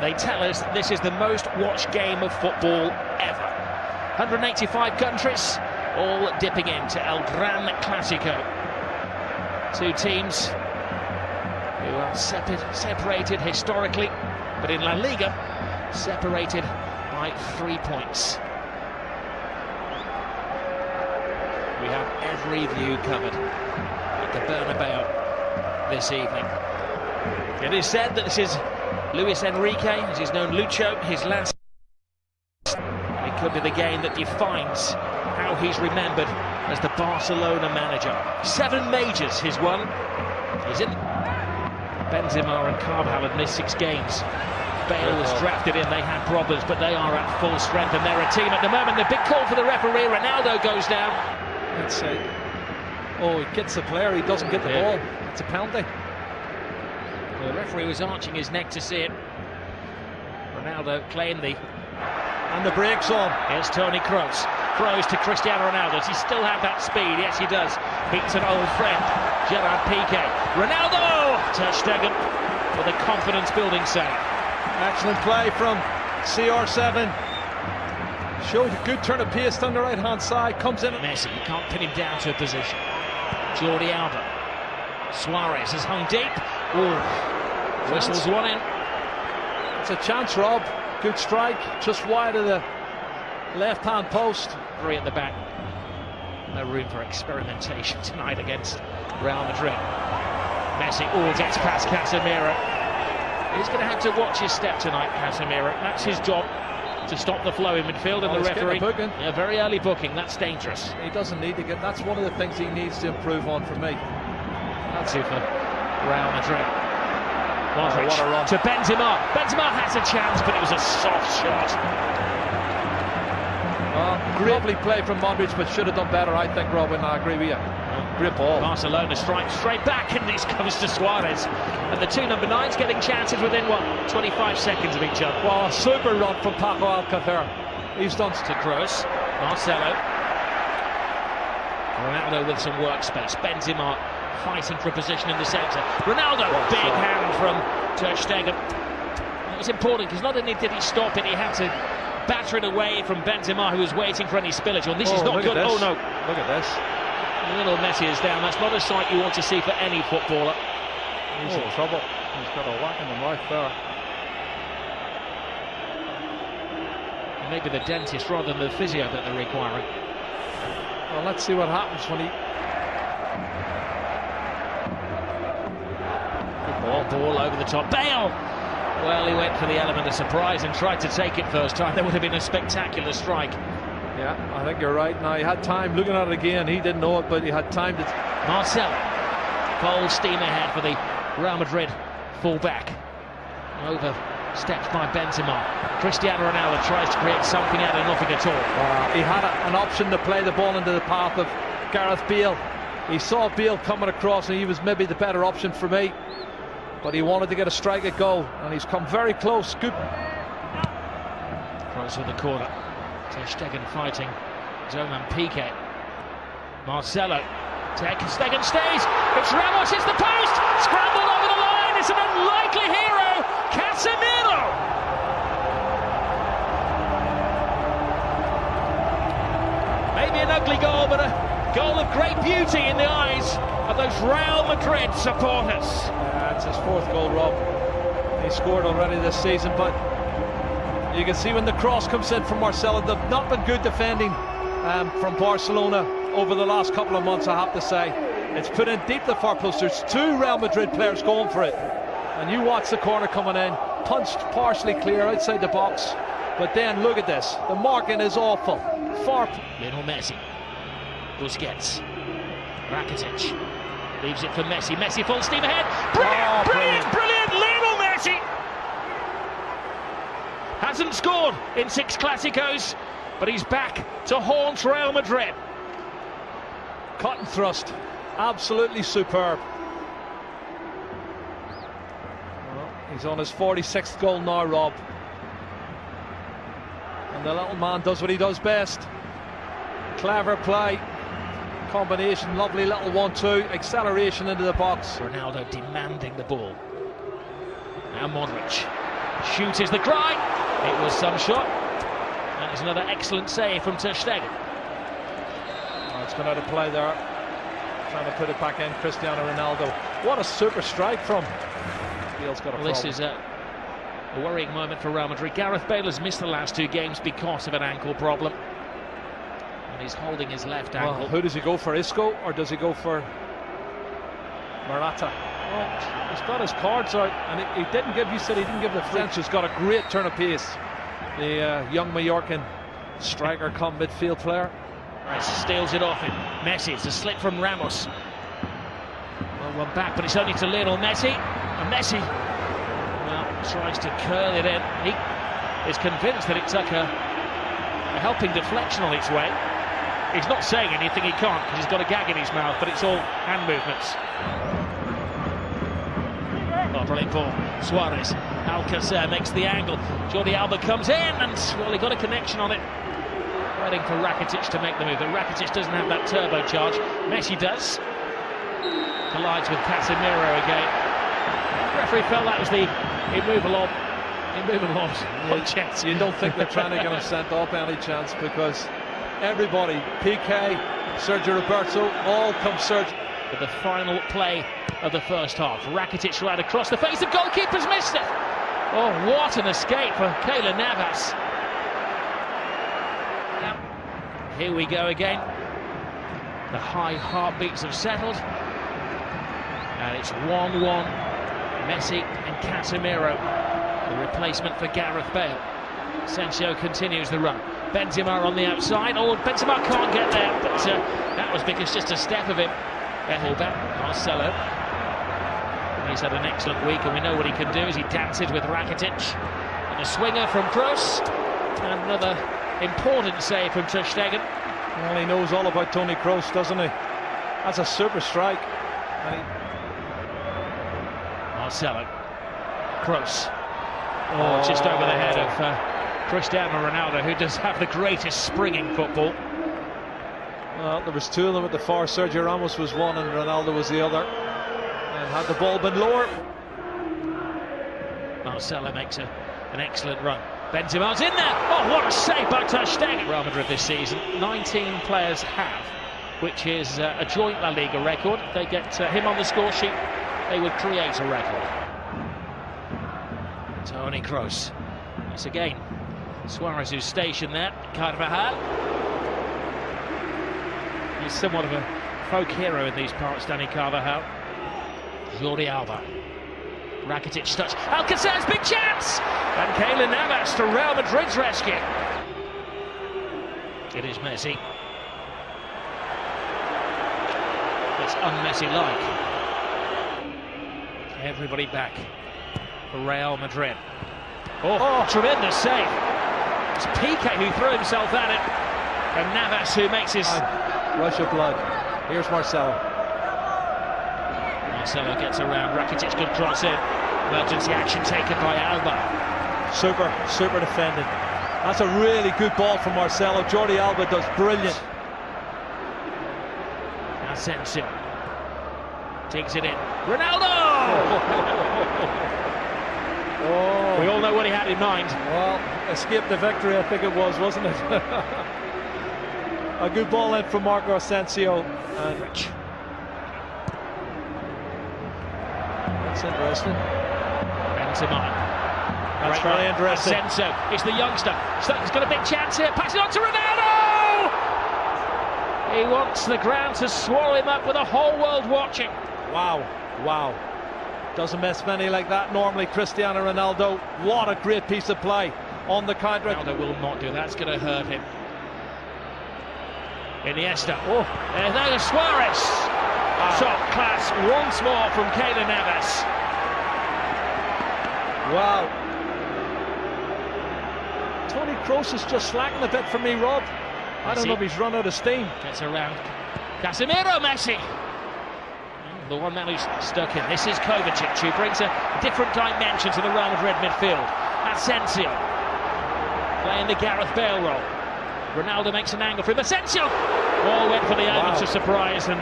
They tell us that this is the most watched game of football ever. 185 countries, all dipping into El Gran Clásico. Two teams who are separated historically, but in La Liga, separated by 3 points. We have every view covered at the Bernabeu this evening. It is said that this is Luis Enrique, as he's known Lucho, his last. It could be the game that defines how he's remembered as the Barcelona manager. 7 majors he's won. He's in. Benzema and Carvajal had missed 6 games. Bale was drafted in, they had problems, but they are at full strength and they're a team at the moment. The big call for the referee, Ronaldo goes down. That's it. Oh, he gets the player, he doesn't get the ball. It's a penalty. The referee was arching his neck to see it. Ronaldo claimed the... And the break's on. Here's Toni Kroos. Kroos to Cristiano Ronaldo. Does he still have that speed? Yes, he does. Beats an old friend, Gerard Piqué. Ronaldo! Ter Stegen with a confidence-building save. Excellent play from CR7. Showed a good turn of pace on the right-hand side. Comes in. Messi, you can't pin him down to a position. Jordi Alba. Suarez has hung deep. Ooh. Whistles one in. It's a chance, Rob. Good strike, just wide of the left-hand post. 3 at the back. No room for experimentation tonight against Real Madrid. Messi gets past Casemiro. He's going to have to watch his step tonight, Casemiro. That's his job, to stop the flow in midfield, and the referee. A very early booking, that's dangerous. He doesn't need to get. That's one of the things he needs to improve on for me. That's it for Real Madrid. Modric what a run. To Benzema. Benzema has a chance, but it was a soft shot. Lovely play from Modric, but should have done better, I think, Robin. I agree with you. Great ball. Barcelona strikes straight back, and this comes to Suarez. And the 2 number 9s getting chances within, 25 seconds of each other. Well, a super run from Paco Alcácer. He's done to Kroos. Marcelo. Ronaldo with some workspace. Benzema fighting for a position in the centre. Ronaldo, big hand from Ter Stegen. It was important because not only did he stop it, he had to batter it away from Benzema, who was waiting for any spillage. Oh, this is not good. Oh no! Look at this. Little Messi is down. That's not a sight you want to see for any footballer. He's in trouble. He's got a whack in the right there. Maybe the dentist rather than the physio that they're requiring. Well, let's see what happens when he. Ball over the top. Bale! Well, he went for the element of surprise and tried to take it first time. There would have been a spectacular strike. Yeah, I think you're right. Now, he had time looking at it again. He didn't know it, but he had time to... Marcelo. Full steam ahead for the Real Madrid full-back. Over steps by Benzema. Cristiano Ronaldo tries to create something out of nothing at all. He had an option to play the ball into the path of Gareth Bale. He saw Bale coming across, and he was maybe the better option for me. But he wanted to get a strike at goal, and he's come very close. Good. Close with the corner. Ter Stegen fighting Zoman Piqué. Marcelo. Ter Stegen stays. It's Ramos, it's the post. Scrambled over the line. It's an unlikely hero. Casemiro. Maybe an ugly goal, but a goal of great beauty in the eyes of those Real Madrid supporters. It's his 4th goal, Rob. He scored already this season, but you can see when the cross comes in from Marcelo, they've not been good defending from Barcelona over the last couple of months, I have to say. It's put in deep the far post. There's 2 Real Madrid players going for it. And you watch the corner coming in, punched partially clear outside the box. But then look at this. The marking is awful. Lionel Messi. Busquets. Rakitic. Leaves it for Messi. Messi full steam ahead. Brilliant! Lionel Messi hasn't scored in 6 Clásicos, but he's back to haunt Real Madrid. Cut and thrust. Absolutely superb. Well, he's on his 46th goal now, Rob. And the little man does what he does best. Clever play. Combination, lovely little 1-2, acceleration into the box. Ronaldo demanding the ball. Now Modric. Shoot is the cry. It was some shot. That is another excellent save from Ter Stegen. Oh, it's gone out of play there. Trying to put it back in, Cristiano Ronaldo. What a super strike from. Bale's got a problem. This is a worrying moment for Real Madrid. Gareth Bale has missed the last 2 games because of an ankle problem. And he's holding his left ankle. Well, who does he go for, Isco, or does he go for Morata? Well, he's got his cards out, and he didn't give, you said he didn't give the French. Has got a great turn of pace. The young Mallorcan striker come midfield player. Steals it off him. Messi, it's a slip from Ramos. Well, one back, but it's only to Lionel Messi. And Messi, well, tries to curl it in. He is convinced that it took a helping deflection on its way. He's not saying anything, he can't, because he's got a gag in his mouth, but it's all hand movements. Oh, brilliant ball. Suarez. Alcacer makes the angle. Jordi Alba comes in, and, well, he got a connection on it. Waiting for Rakitic to make the move, but Rakitic doesn't have that turbocharge. Messi does. Collides with Casemiro again. The referee felt that was the immovable chance. You don't think they're trying to get him sent off any chance, because everybody, PK, Sergio Roberto, all come Sergio. But the final play of the first half. Rakitic right across the face. The goalkeeper's missed it. Oh, what an escape for Keylor Navas. Here we go again. The high heartbeats have settled. And it's 1-1. Messi and Casemiro. The replacement for Gareth Bale. Asensio continues the run. Benzema on the outside. Oh, Benzema can't get there. But that was because just a step of him. Fullback, Marcelo. He's had an excellent week, and we know what he can do as he dances with Rakitic. And a swinger from Kroos. And another important save from Ter Stegen. Well, he knows all about Toni Kroos, doesn't he? That's a super strike. Marcelo. Kroos. Oh, just over the head of Cristiano Ronaldo, who does have the greatest spring in football. Well, there was 2 of them at the far. Sergio Ramos was one and Ronaldo was the other. And had the ball been lower. Marcelo makes an excellent run. Benzema's in there. Oh, what a save by Ter Stegen. Real Madrid this season, 19 players have, which is a joint La Liga record. If they get him on the score sheet, they would create a record. Toni Kroos. Once again, Suarez who's stationed there. Carvajal. He's somewhat of a folk hero in these parts, Dani Carvajal. Jordi Alba. Rakitic touch. Alcacer's big chance! And Keylor Navas to Real Madrid's rescue. It is Messi. It's un-Messi-like. Everybody back for Real Madrid. Oh, tremendous save. It's Piqué who threw himself at it. And Navas who makes his... rush of blood. Here's Marcelo. Marcelo gets around. Rakitic, good cross in. Emergency action taken by Alba. Super defending. That's a really good ball from Marcelo. Jordi Alba does brilliant. Asensio takes it in. Ronaldo! Oh. We all know what he had in mind. Well, escape the victory, I think it was, wasn't it? A good ball in from Marco Asensio. And that's interesting. Benzema. That's very interesting. Asensio, it's the youngster. He's got a big chance here. Pass it on to Ronaldo! He wants the ground to swallow him up with the whole world watching. Wow. Doesn't miss many like that normally. Cristiano Ronaldo. What a great piece of play on the counter. Ronaldo will not do that. It's going to hurt him. Iniesta. There's Suarez. Top class once more from Keylor Navas. Wow. Toni Kroos is just slacking a bit for me, Rob. I don't know if he's run out of steam. Gets around. Casemiro, Messi. The one man who's stuck in. This is Kovacic, who brings a different dimension to the Real Madrid midfield. Asensio playing the Gareth Bale role. Ronaldo makes an angle for him. Asensio! All went for the element of surprise, and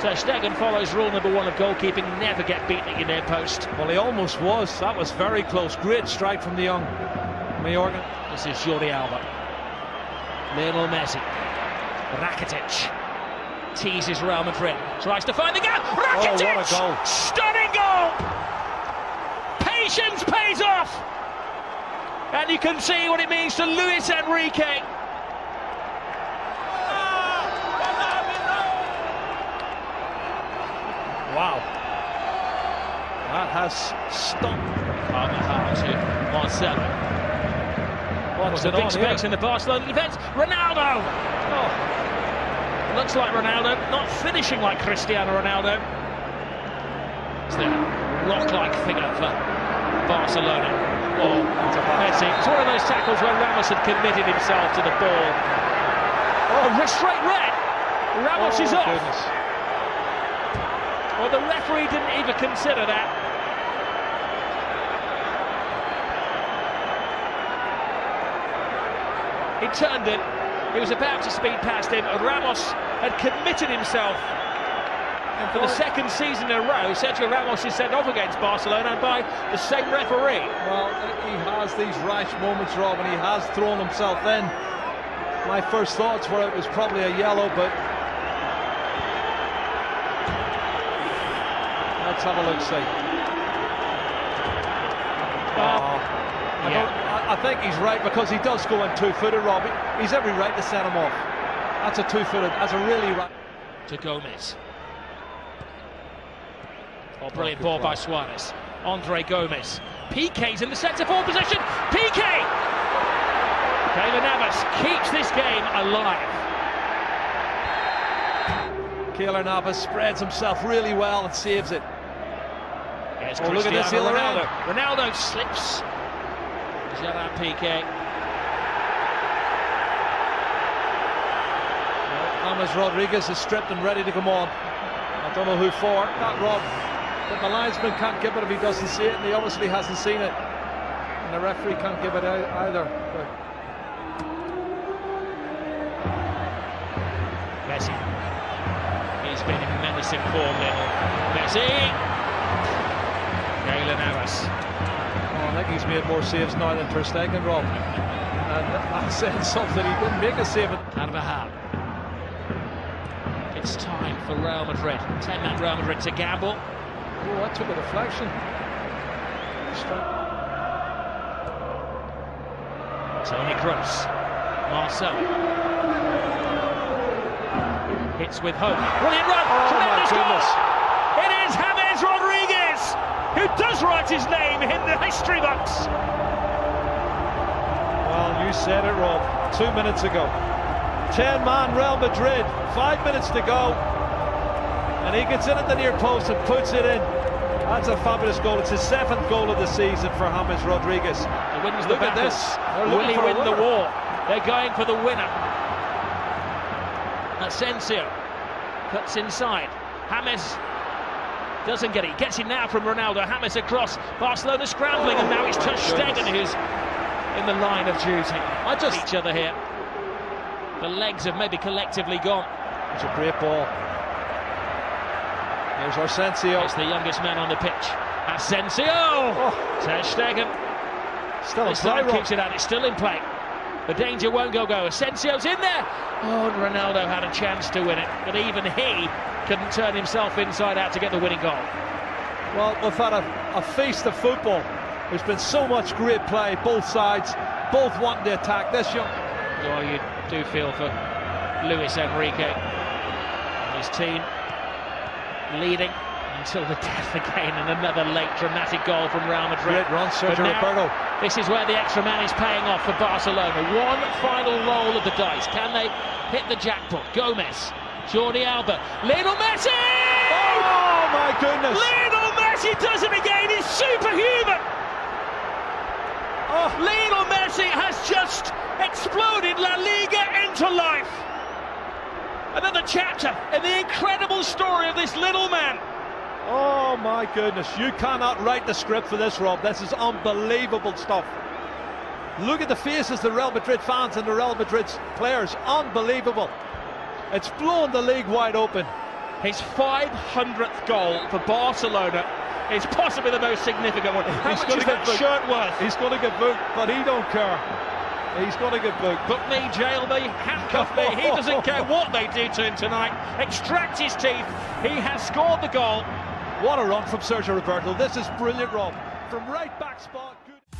Ter Stegen follows rule number 1 of goalkeeping: never get beaten at your near post. Well, he almost was. That was very close. Great strike from the young Mayorga. This is Jordi Alba. Lionel Messi. Rakitic teases Real Madrid. Tries to find the gap. Rakitic! Oh, what a goal. Stunning goal! Patience pays off! And you can see what it means to Luis Enrique. Wow. That has stopped. Carvajal to Marcelo. What's the big specs in the Barcelona defence? Ronaldo! Oh. Looks like Ronaldo, not finishing like Cristiano Ronaldo. It's the rock-like figure for Barcelona. Oh, Messi. It's one of those tackles where Ramos had committed himself to the ball. Oh, straight red! Ramos is off. Goodness. Well, the referee didn't even consider that. He turned it. He was about to speed past him. Ramos had committed himself. And for the second season in a row, Sergio Ramos is sent off against Barcelona by the same referee. Well, he has these rash moments, Rob, and he has thrown himself in. My first thoughts were it was probably a yellow, but let's have a look, see. I think he's right, because he does go in two-footed, Rob. He's every right to set him off. That's a two-footed, that's a really right. To Gomez. Oh, brilliant ball by Suarez. Andre Gomez. Piqué's in the centre-forward position. Piqué! Keylor Navas keeps this game alive. Keylor Navas spreads himself really well and saves it. Here's look at this, Ronaldo. Ronaldo slips. Gerard Piqué. James Rodriguez is stripped and ready to come on. I don't know who for. Not Rob. But the linesman can't give it if he doesn't see it, and he obviously hasn't seen it. And the referee can't give it either. But Messi. He's been in menacing form, little Messi. Keylor Navas. I think he's made more saves now than Ter Stegen, Rob. And that's saying something. He didn't make a save. Carvajal. It's time for Real Madrid. 10-man Real Madrid to gamble. Oh, that took a deflection. Toni Kroos. Marcelo. Hits with hope. Brilliant run. Tremendous goal. It is James Rodriguez, who does write his name in the history books. Well, you said it, Rob, 2 minutes ago. 10-man Real Madrid, 5 minutes to go. And he gets in at the near post and puts it in. That's a fabulous goal. It's his 7th goal of the season for James Rodriguez. He wins the Look at battle. this. Will he win the war? They're going for the winner. Asensio cuts inside. James doesn't get it. Gets it now from Ronaldo. James across. Barcelona scrambling, and now it's Ter Stegen who's in the line of duty. Each other here. The legs have maybe collectively gone. It's a great ball. Here's Asensio. It's the youngest man on the pitch. Asensio! Ter Stegen. Still in this play, time kicks it out. It's still in play. The danger won't go. Asensio's in there. Oh, and Ronaldo had a chance to win it, but even he couldn't turn himself inside out to get the winning goal. Well, we've had a feast of football. There's been so much great play, both sides, both wanting to attack. This young... Well, you do feel for Luis Enrique and his team, leading until the death again, and another late dramatic goal from Real Madrid. Great run, Sergio Roberto. This is where the extra man is paying off for Barcelona. One final roll of the dice. Can they hit the jackpot? Gomez, Jordi Alba, Lionel Messi! Oh my goodness! Lionel Messi does it again. He's superhuman. Lionel Messi has just exploded La Liga into life. Another chapter in the incredible story of this little man. Oh my goodness, you cannot write the script for this, Rob. This is unbelievable stuff. Look at the faces of the Real Madrid fans and the Real Madrid players. Unbelievable. It's blown the league wide open. His 500th goal for Barcelona is possibly the most significant one. How much is that shirt worth? He's going to get booked, but he don't care. He's going to get booked. Book me, jail me, handcuff me. He doesn't care what they do to him tonight. Extract his teeth. He has scored the goal. What a run from Sergio Roberto. This is brilliant, Rob. From right back spot. Good.